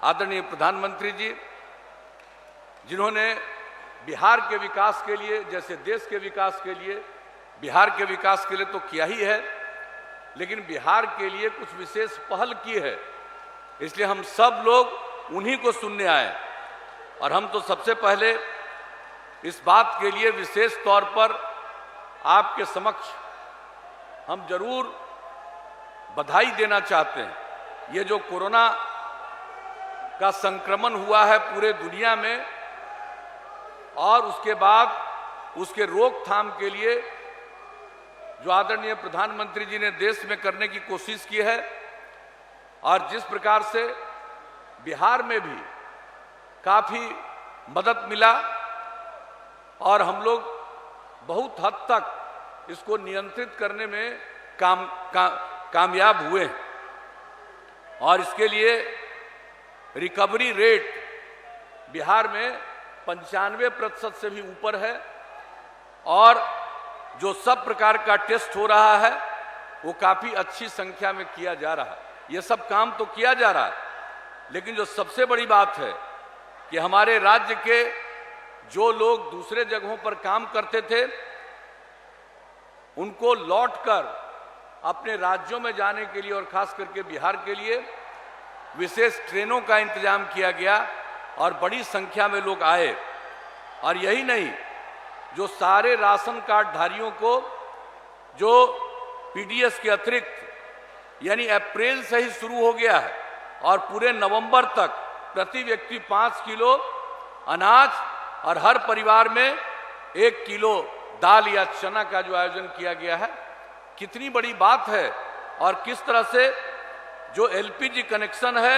आदरणीय प्रधानमंत्री जी, जिन्होंने बिहार के विकास के लिए, जैसे देश के विकास के लिए, बिहार के विकास के लिए तो किया ही है, लेकिन बिहार के लिए कुछ विशेष पहल की है। इसलिए हम सब लोग उन्हीं को सुनने आए और हम तो सबसे पहले इस बात के लिए विशेष तौर पर आपके समक्ष हम जरूर बधाई देना चाहते हैं। ये जो कोरोना का संक्रमण हुआ है पूरे दुनिया में और उसके बाद उसके रोकथाम के लिए जो आदरणीय प्रधानमंत्री जी ने देश में करने की कोशिश की है और जिस प्रकार से बिहार में भी काफ़ी मदद मिला और हम लोग बहुत हद तक इसको नियंत्रित करने में कामयाब हुए हैं और इसके लिए रिकवरी रेट बिहार में 95% से भी ऊपर है और जो सब प्रकार का टेस्ट हो रहा है वो काफ़ी अच्छी संख्या में किया जा रहा है। ये सब काम तो किया जा रहा है, लेकिन जो सबसे बड़ी बात है कि हमारे राज्य के जो लोग दूसरे जगहों पर काम करते थे उनको लौटकर अपने राज्यों में जाने के लिए और खास करके बिहार के लिए विशेष ट्रेनों का इंतजाम किया गया और बड़ी संख्या में लोग आए। और यही नहीं, जो सारे राशन कार्ड धारियों को जो पीडीएस के अतिरिक्त यानी अप्रैल से ही शुरू हो गया है और पूरे नवंबर तक प्रति व्यक्ति 5 किलो अनाज और हर परिवार में 1 किलो दाल या चना का जो आयोजन किया गया है, कितनी बड़ी बात है। और किस तरह से जो एलपीजी कनेक्शन है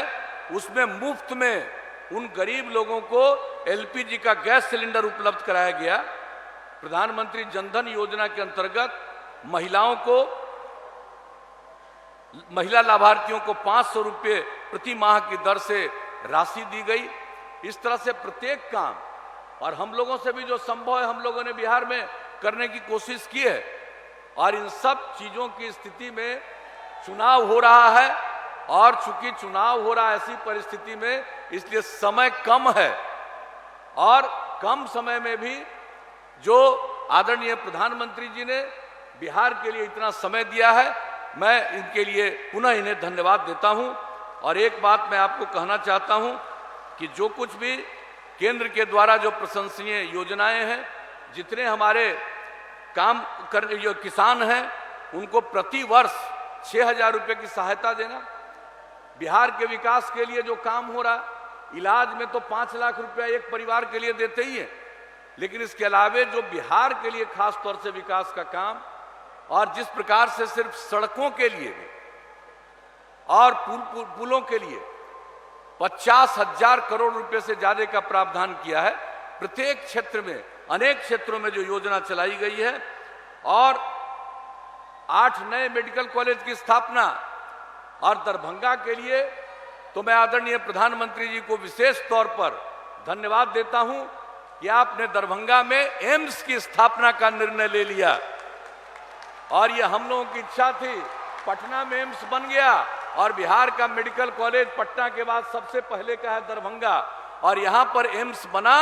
उसमें मुफ्त में उन गरीब लोगों को एलपीजी का गैस सिलेंडर उपलब्ध कराया गया। प्रधानमंत्री जनधन योजना के अंतर्गत महिला लाभार्थियों को 500 रुपये प्रति माह की दर से राशि दी गई। इस तरह से प्रत्येक काम और हम लोगों से भी जो संभव है हम लोगों ने बिहार में करने की कोशिश की है। और इन सब चीजों की स्थिति में चुनाव हो रहा है और चूंकि चुनाव हो रहा है ऐसी परिस्थिति में, इसलिए समय कम है और कम समय में भी जो आदरणीय प्रधानमंत्री जी ने बिहार के लिए इतना समय दिया है, मैं इनके लिए पुनः इन्हें धन्यवाद देता हूं। और एक बात मैं आपको कहना चाहता हूं कि जो कुछ भी केंद्र के द्वारा जो प्रशंसनीय योजनाएं हैं, जितने हमारे काम कर जो किसान हैं उनको प्रति वर्ष 6,000 रुपये की सहायता देना, बिहार के विकास के लिए जो काम हो रहा, इलाज में तो 5 लाख रुपया एक परिवार के लिए देते ही हैं, लेकिन इसके अलावे जो बिहार के लिए खास तौर से विकास का काम और जिस प्रकार से सिर्फ सड़कों के लिए और पुलों के लिए 50,000 करोड़ रुपए से ज्यादा का प्रावधान किया है। प्रत्येक क्षेत्र में, अनेक क्षेत्रों में जो योजना चलाई गई है और 8 नए मेडिकल कॉलेज की स्थापना। और दरभंगा के लिए तो मैं आदरणीय प्रधानमंत्री जी को विशेष तौर पर धन्यवाद देता हूं कि आपने दरभंगा में एम्स की स्थापना का निर्णय ले लिया और यह हम लोगों की इच्छा थी। पटना में एम्स बन गया और बिहार का मेडिकल कॉलेज पटना के बाद सबसे पहले का है दरभंगा और यहां पर एम्स बना,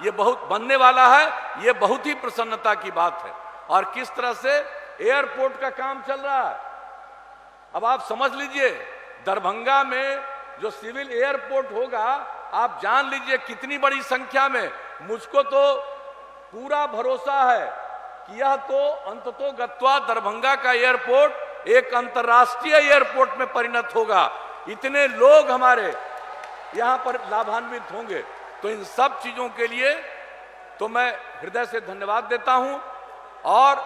ये बहुत बनने वाला है, ये बहुत ही प्रसन्नता की बात है। और किस तरह से एयरपोर्ट का काम चल रहा है, अब आप समझ लीजिए दरभंगा में जो सिविल एयरपोर्ट होगा, आप जान लीजिए कितनी बड़ी संख्या में। मुझको तो पूरा भरोसा है कि यह तो अंततोगत्वा दरभंगा का एयरपोर्ट एक अंतर्राष्ट्रीय एयरपोर्ट में परिणत होगा। इतने लोग हमारे यहां पर लाभान्वित होंगे। तो इन सब चीजों के लिए तो मैं हृदय से धन्यवाद देता हूं और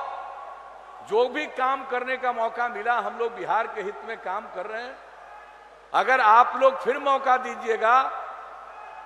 जो भी काम करने का मौका मिला हम लोग बिहार के हित में काम कर रहे हैं। अगर आप लोग फिर मौका दीजिएगा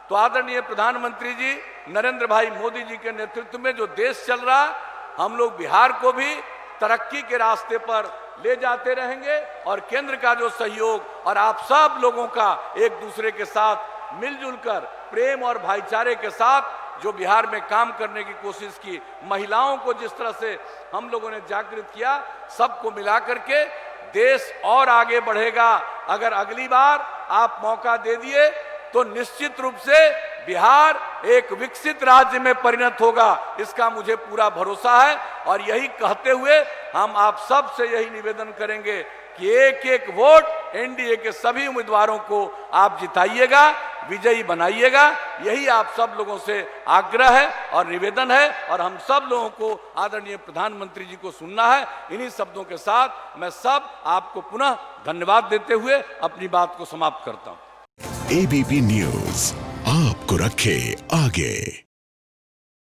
तो आदरणीय प्रधानमंत्री जी नरेंद्र भाई मोदी जी के नेतृत्व में जो देश चल रहा, हम लोग बिहार को भी तरक्की के रास्ते पर ले जाते रहेंगे और केंद्र का जो सहयोग और आप सब लोगों का एक दूसरे के साथ मिलजुल कर प्रेम और भाईचारे के साथ जो बिहार में काम करने की कोशिश की, महिलाओं को जिस तरह से हम लोगों ने जागृत किया, सबको मिला करके देश और आगे बढ़ेगा। अगर अगली बार आप मौका दे दिए तो निश्चित रूप से बिहार एक विकसित राज्य में परिणत होगा, इसका मुझे पूरा भरोसा है। और यही कहते हुए हम आप सब से यही निवेदन करेंगे कि एक एक वोट एनडीए के सभी उम्मीदवारों को आप जिताइएगा, विजयी बनाइएगा। यही आप सब लोगों से आग्रह है और निवेदन है, और हम सब लोगों को आदरणीय प्रधानमंत्री जी को सुनना है। इन्हीं शब्दों के साथ मैं सब आपको पुनः धन्यवाद देते हुए अपनी बात को समाप्त करता हूं। एबीपी न्यूज आपको रखे आगे।